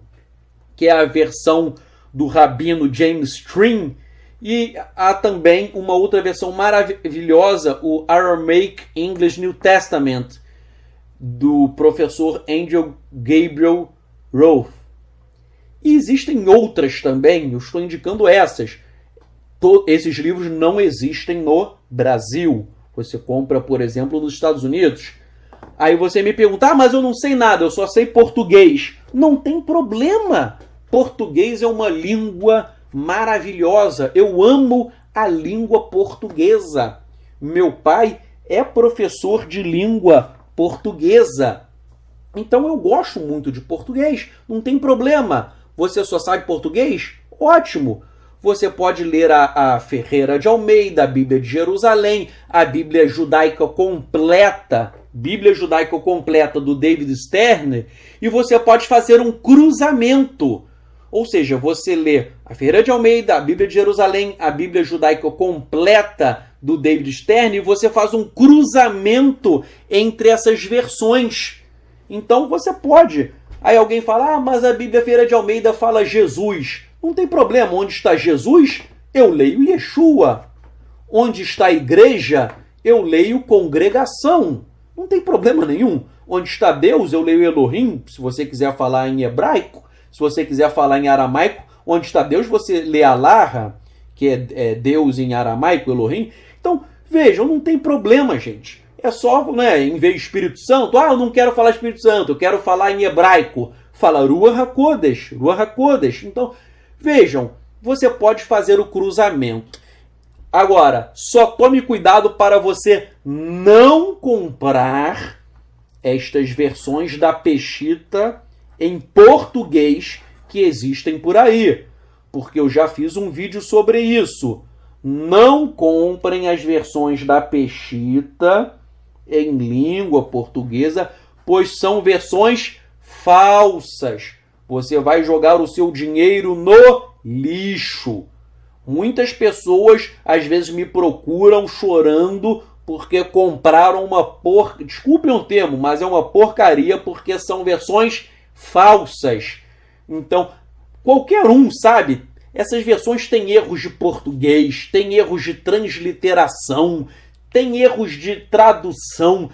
que é a versão do rabino James Stream, e há também uma outra versão maravilhosa, o Aramaic English New Testament, do professor Angel Gabriel Roth. E existem outras também, eu estou indicando essas. Esses livros não existem no Brasil. Você compra, por exemplo, nos Estados Unidos. Aí você me pergunta, mas eu não sei nada, eu só sei português. Não tem problema. Português é uma língua maravilhosa. Eu amo a língua portuguesa. Meu pai é professor de língua portuguesa. Então eu gosto muito de português. Não tem problema. Você só sabe português? Ótimo. Você pode ler a Ferreira de Almeida, a Bíblia de Jerusalém, a Bíblia Judaica Completa, do David Stern, e você pode fazer um cruzamento. Ou seja, você lê a Ferreira de Almeida, a Bíblia de Jerusalém, a Bíblia Judaica Completa do David Stern, e você faz um cruzamento entre essas versões. Então você pode Aí alguém fala, mas a Bíblia Feira de Almeida fala Jesus. Não tem problema, onde está Jesus, eu leio Yeshua. Onde está a igreja, eu leio congregação. Não tem problema nenhum. Onde está Deus, eu leio Elohim, se você quiser falar em hebraico. Se você quiser falar em aramaico, onde está Deus, você lê Allah, que é Deus em aramaico, Elohim. Então, vejam, não tem problema, gente. É só, né, em vez de Espírito Santo, eu não quero falar Espírito Santo, eu quero falar em hebraico. Fala Ruach HaKodesh, Ruach HaKodesh. Então, vejam, você pode fazer o cruzamento. Agora, só tome cuidado para você não comprar estas versões da Peshitta em português que existem por aí, porque eu já fiz um vídeo sobre isso. Não comprem as versões da Peshitta em língua portuguesa, pois são versões falsas. Você vai jogar o seu dinheiro no lixo. Muitas pessoas às vezes me procuram chorando porque compraram desculpem o termo, mas é uma porcaria, porque são versões falsas. Então, qualquer um sabe, essas versões têm erros de português, têm erros de transliteração, têm erros de tradução.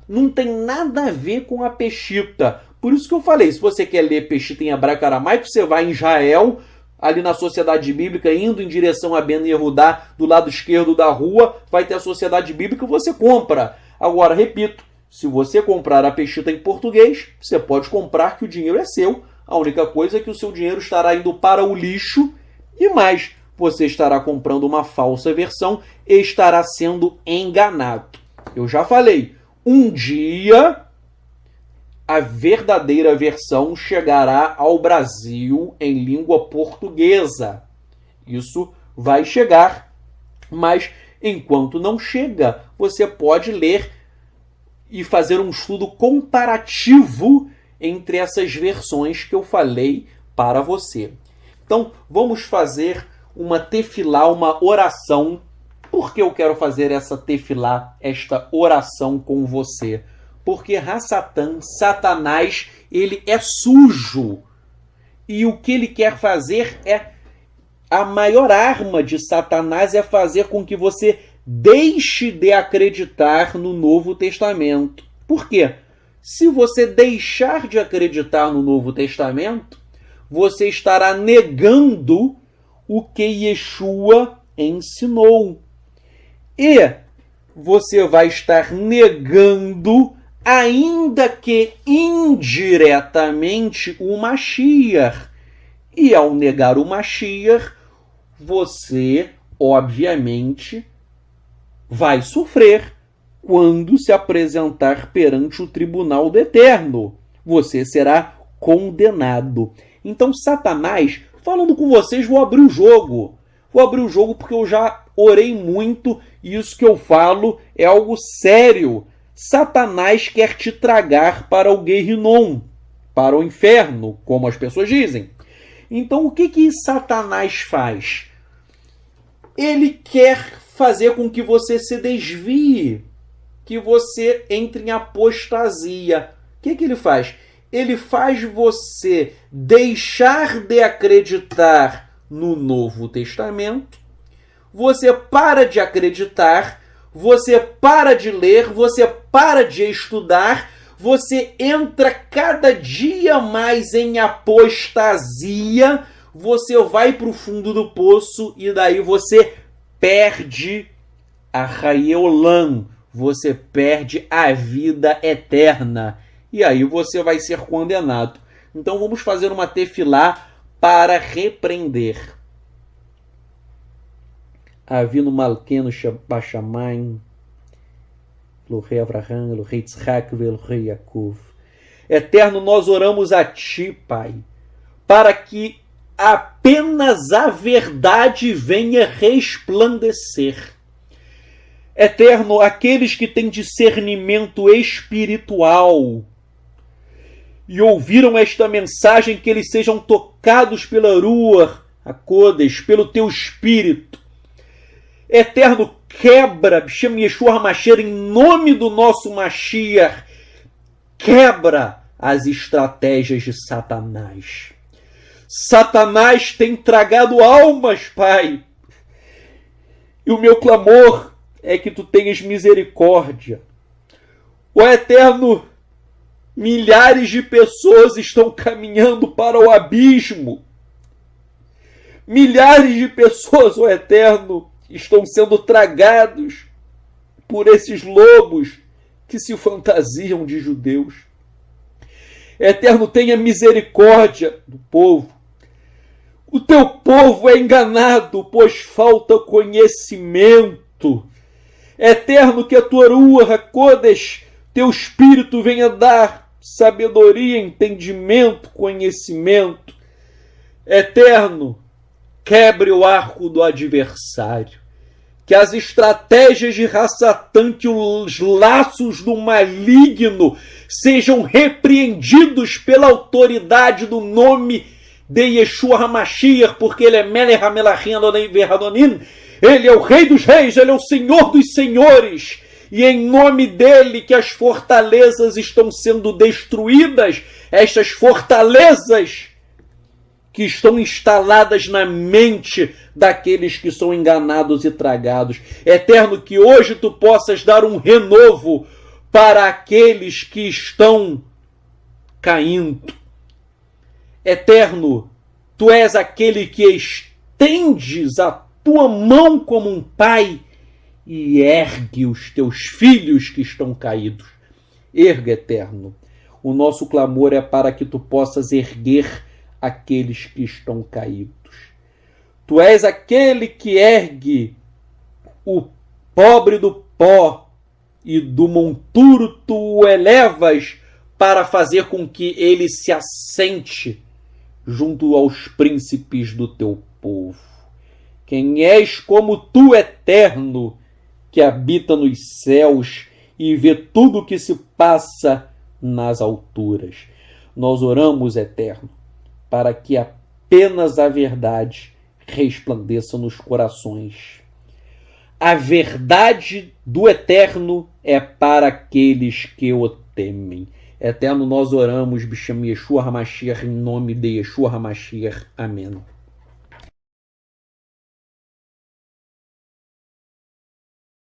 Não tem nada a ver com a Peshitta. Por isso que eu falei, se você quer ler Peshitta em hebraico e aramaico, você vai em Israel, ali na Sociedade Bíblica, indo em direção a Ben Yehudá, do lado esquerdo da rua, vai ter a Sociedade Bíblica e você compra. Agora, repito, se você comprar a Peshitta em português, você pode comprar que o dinheiro é seu. A única coisa é que o seu dinheiro estará indo para o lixo e mais, você estará comprando uma falsa versão e estará sendo enganado. Eu já falei, um dia a verdadeira versão chegará ao Brasil em língua portuguesa. Isso vai chegar, mas enquanto não chega, você pode ler e fazer um estudo comparativo entre essas versões que eu falei para você. Então, vamos fazer uma tefilá, uma oração. Por que eu quero fazer essa tefilá, esta oração com você? Porque Hassatan, Satanás, ele é sujo. E o que ele quer fazer a maior arma de Satanás é fazer com que você deixe de acreditar no Novo Testamento. Por quê? Se você deixar de acreditar no Novo Testamento, você estará negando o que Yeshua ensinou. E você vai estar negando, ainda que indiretamente, o Mashiach. E ao negar o Mashiach, você, obviamente, vai sofrer quando se apresentar perante o tribunal do Eterno. Você será condenado. Então, Satanás, falando com vocês, vou abrir o jogo. Vou abrir o jogo porque eu já orei muito e isso que eu falo é algo sério. Satanás quer te tragar para o Guerrinom, para o inferno, como as pessoas dizem. Então, o que Satanás faz? Ele quer fazer com que você se desvie, que você entre em apostasia. O que ele faz? Ele faz você deixar de acreditar no Novo Testamento, você para de acreditar, você para de ler, você para de estudar, você entra cada dia mais em apostasia, você vai para o fundo do poço e daí você perde a Hayeolam, você perde a vida eterna. E aí você vai ser condenado. Então vamos fazer uma tefilá para repreender. Avinu Malkeinu Bashamayim, Elohei Avraham, Elohei Yitzhak, Elohei Yaakov. Eterno, nós oramos a Ti, Pai, para que apenas a verdade venha resplandecer. Eterno, aqueles que têm discernimento espiritual e ouviram esta mensagem, que eles sejam tocados pela Ruach HaKodesh, pelo Teu Espírito. Eterno, quebra, B'Shem Yeshua HaMashiach, em nome do nosso Mashiach, quebra as estratégias de Satanás. Satanás tem tragado almas, Pai. E o meu clamor é que tu tenhas misericórdia. Ó Eterno, milhares de pessoas estão caminhando para o abismo. Milhares de pessoas, ó Eterno, estão sendo tragados por esses lobos que se fantasiam de judeus. Eterno, tenha misericórdia do povo. O teu povo é enganado, pois falta conhecimento. Eterno, que a tua Ruach HaKodesh, teu Espírito, venha dar sabedoria, entendimento, conhecimento. Eterno, quebre o arco do adversário. Que as estratégias de Rassatã, que os laços do maligno sejam repreendidos pela autoridade do nome de Yeshua HaMashiach, porque ele é Melech HaMelachim Adonai Ve'Adonim, ele é o Rei dos Reis, ele é o Senhor dos Senhores, e em nome dele que as fortalezas estão sendo destruídas, estas fortalezas que estão instaladas na mente daqueles que são enganados e tragados. Eterno, que hoje tu possas dar um renovo para aqueles que estão caindo. Eterno, tu és aquele que estendes a tua mão como um pai e ergue os teus filhos que estão caídos. Erga, Eterno. O nosso clamor é para que tu possas erguer aqueles que estão caídos. Tu és aquele que ergue o pobre do pó e do monturo tu o elevas para fazer com que ele se assente junto aos príncipes do teu povo. Quem és como tu, Eterno, que habita nos céus e vê tudo o que se passa nas alturas. Nós oramos, Eterno, para que apenas a verdade resplandeça nos corações. A verdade do Eterno é para aqueles que o temem. Eterno, nós oramos, Bishem Yeshua HaMashiach, em nome de Yeshua HaMashiach. Amém.